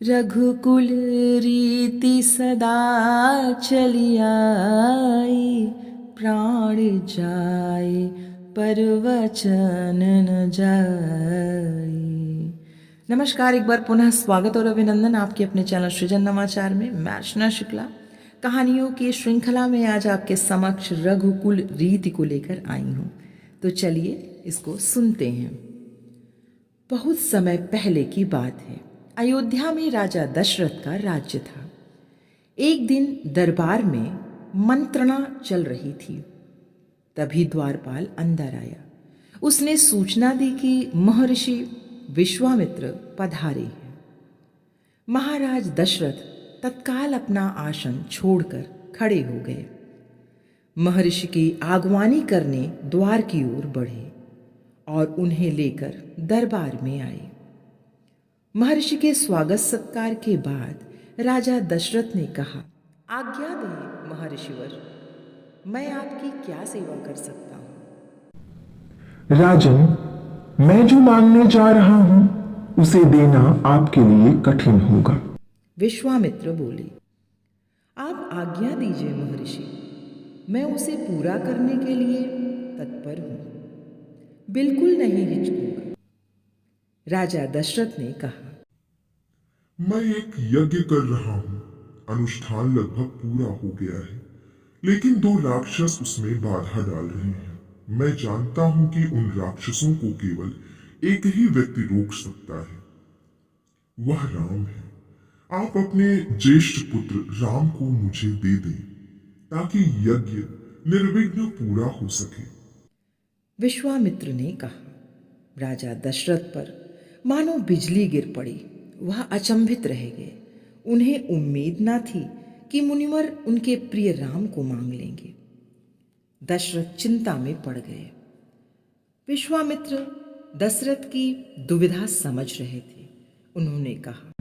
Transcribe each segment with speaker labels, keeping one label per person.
Speaker 1: रघुकुल रीति सदा चली आई, प्राण जाए पर वचन न जाए। नमस्कार, एक बार पुनः स्वागत और अभिनंदन आपके अपने चैनल सृजन नवाचार में। मैं अर्चना शुक्ला कहानियों की श्रृंखला में आज आपके समक्ष रघुकुल रीति को लेकर आई हूँ। तो चलिए इसको सुनते हैं। बहुत समय पहले की बात है। अयोध्या में राजा दशरथ का राज्य था। एक दिन दरबार में मंत्रणा चल रही थी। तभी द्वारपाल अंदर आया। उसने सूचना दी कि महर्षि विश्वामित्र पधारे हैं। महाराज दशरथ तत्काल अपना आसन छोड़कर खड़े हो गए। महर्षि की आगवानी करने द्वार की ओर बढ़े और उन्हें लेकर दरबार में आए। महर्षि के स्वागत सत्कार के बाद राजा दशरथ ने कहा, आज्ञा दें महर्षिवर, मैं आपकी क्या सेवा कर सकता हूं?
Speaker 2: राजन, मैं जो मांगने जा रहा हूं उसे देना आपके लिए कठिन होगा।
Speaker 1: विश्वामित्र बोले, आप आज्ञा दीजिए महर्षि, मैं उसे पूरा करने के लिए तत्पर हूं, बिल्कुल नहीं हिचकूंगा। राजा दशरथ ने कहा,
Speaker 3: मैं एक यज्ञ कर रहा हूं। अनुष्ठान लगभग पूरा हो गया है, लेकिन 2 राक्षस उसमें बाधा डाल रहे हैं। मैं जानता हूं कि उन राक्षसों को केवल एक ही व्यक्ति रोक सकता है, वह राम है। आप अपने ज्येष्ठ पुत्र राम को मुझे दे दें ताकि यज्ञ निर्विघ्न पूरा हो सके।
Speaker 1: विश्वामित्र ने कहा। राजा दशरथ पर मानो बिजली गिर पड़ी। वह अचंभित रह गए। उन्हें उम्मीद न थी कि मुनिवर उनके प्रिय राम को मांग लेंगे। दशरथ चिंता में पड़ गए। विश्वामित्र दशरथ की दुविधा समझ रहे थे। उन्होंने कहा,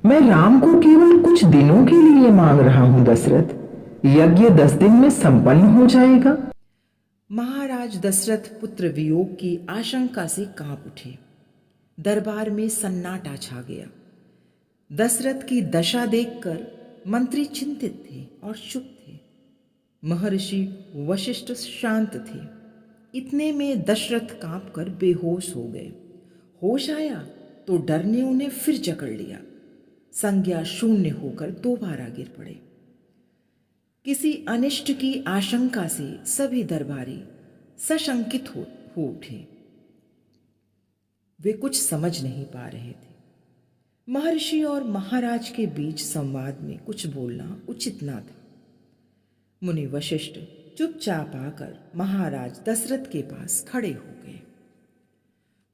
Speaker 2: मैं राम को केवल कुछ दिनों के लिए मांग रहा हूं दशरथ। यज्ञ 10 दिन में संपन्न हो जाएगा।
Speaker 1: महाराज दशरथ पुत्र वियोग की आशंका से कांप उठे। दरबार में सन्नाटा छा गया। दशरथ की दशा देखकर मंत्री चिंतित थे और चुप थे। महर्षि वशिष्ठ शांत थे। इतने में दशरथ कांपकर बेहोश हो गए। होश आया तो डर ने उन्हें फिर जकड़ लिया। संज्ञा शून्य होकर दोबारा गिर पड़े। किसी अनिष्ट की आशंका से सभी दरबारी सशंकित हो उठे। वे कुछ समझ नहीं पा रहे थे। महर्षि और महाराज के बीच संवाद में कुछ बोलना उचित न था। मुनि वशिष्ठ चुपचाप आकर महाराज दशरथ के पास खड़े हो गए।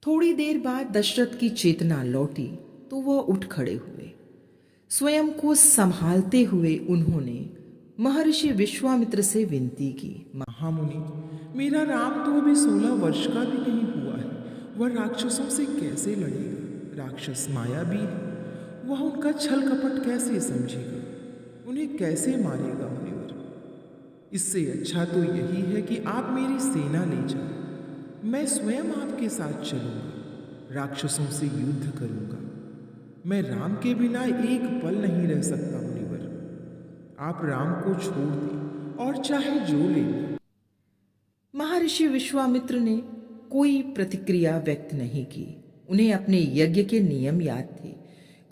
Speaker 1: थोड़ी देर बाद दशरथ की चेतना लौटी तो वह उठ खड़े हुए। स्वयं को संभालते हुए उन्होंने महर्षि विश्वामित्र से विनती की,
Speaker 4: महामुनि, मेरा राम तो अभी 16 वर्ष का भी नहीं हुआ है। वह राक्षसों से कैसे लड़ेगा? राक्षस मायावी है। वह उनका छल कपट कैसे समझेगा? उन्हें कैसे मारेगा मुनिवर? इससे अच्छा तो यही है कि आप मेरी सेना ले जाओ। मैं स्वयं आपके साथ चलूंगा, राक्षसों से युद्ध करूंगा। मैं राम के बिना एक पल नहीं रह सकता मुनिवर। आप राम को छोड़ दें और चाहे जो ले लें।
Speaker 1: महर्षि विश्वामित्र ने कोई प्रतिक्रिया व्यक्त नहीं की। उन्हें अपने यज्ञ के नियम याद थे।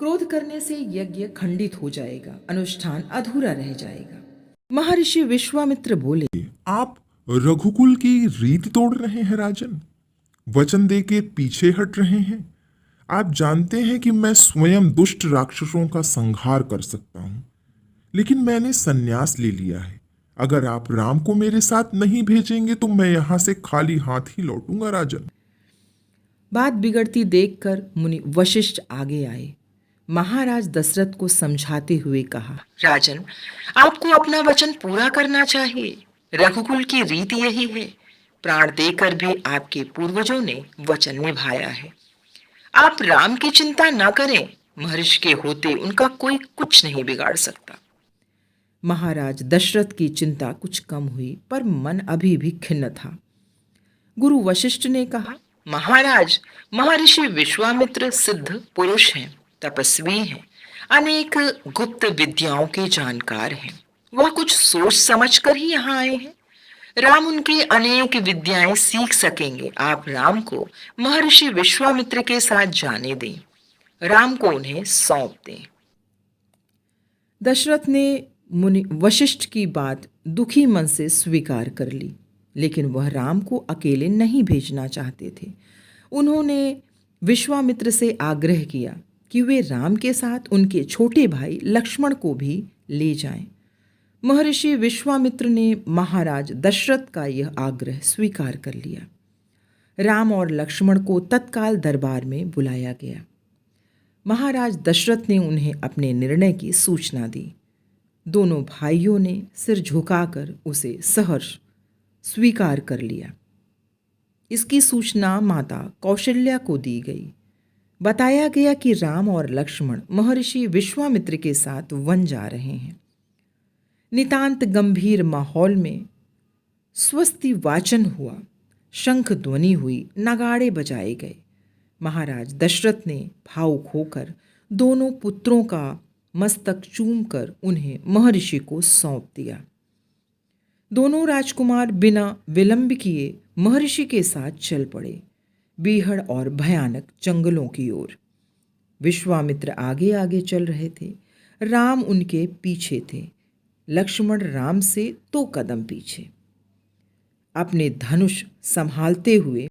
Speaker 1: क्रोध करने से यज्ञ खंडित हो जाएगा, अनुष्ठान अधूरा रह जाएगा। महर्षि विश्वामित्र बोले,
Speaker 3: आप रघुकुल की रीत तोड़ रहे हैं राजन, वचन दे के पीछे हट रहे हैं। आप जानते हैं कि मैं स्वयं दुष्ट राक्षसों का संहार कर सकता हूं, लेकिन मैंने संन्यास ले लिया है। अगर आप राम को मेरे साथ नहीं भेजेंगे तो मैं यहां से खाली हाथ ही लौटूंगा राजन।
Speaker 1: बात बिगड़ती देखकर मुनि वशिष्ठ आगे आए। महाराज दशरथ को समझाते हुए कहा, राजन, आपको अपना वचन पूरा करना चाहिए। रघुकुल की रीति यही है। प्राण देकर भी आपके पूर्वजों ने वचन निभाया है। आप राम की चिंता न करें। महर्षि के होते उनका कोई कुछ नहीं बिगाड़ सकता। महाराज दशरथ की चिंता कुछ कम हुई, पर मन अभी भी खिन्न था। गुरु वशिष्ठ ने कहा, महाराज, महर्षि विश्वामित्र सिद्ध पुरुष हैं। तपस्वी हैं, अनेक गुप्त विद्याओं के जानकार हैं। वह कुछ सोच समझ कर ही यहाँ आए हैं। राम उनकी अनेक विद्याएं सीख सकेंगे। आप राम को महर्षि विश्वामित्र के साथ जाने दें, राम को उन्हें सौंप दें।
Speaker 2: दशरथ ने मुनि वशिष्ठ की बात दुखी मन से स्वीकार कर ली, लेकिन वह राम को अकेले नहीं भेजना चाहते थे। उन्होंने विश्वामित्र से आग्रह किया कि वे राम के साथ उनके छोटे भाई लक्ष्मण को भी ले जाएं। महर्षि विश्वामित्र ने महाराज दशरथ का यह आग्रह स्वीकार कर लिया। राम और लक्ष्मण को तत्काल दरबार में बुलाया गया। महाराज दशरथ ने उन्हें अपने निर्णय की सूचना दी। दोनों भाइयों ने सिर झुकाकर उसे सहर्ष स्वीकार कर लिया। इसकी सूचना माता कौशल्या को दी गई। बताया गया कि राम और लक्ष्मण महर्षि विश्वामित्र के साथ वन जा रहे हैं। नितांत गंभीर माहौल में स्वस्ति वाचन हुआ, शंख ध्वनि हुई, नगाड़े बजाए गए। महाराज दशरथ ने भावुक होकर दोनों पुत्रों का मस्तक चूमकर उन्हें महर्षि को सौंप दिया। दोनों राजकुमार बिना विलंब किए महर्षि के साथ चल पड़े, बीहड़ और भयानक जंगलों की ओर। विश्वामित्र आगे आगे चल रहे थे, राम उनके पीछे थे, लक्ष्मण राम से 2 कदम पीछे। अपने धनुष संभालते हुए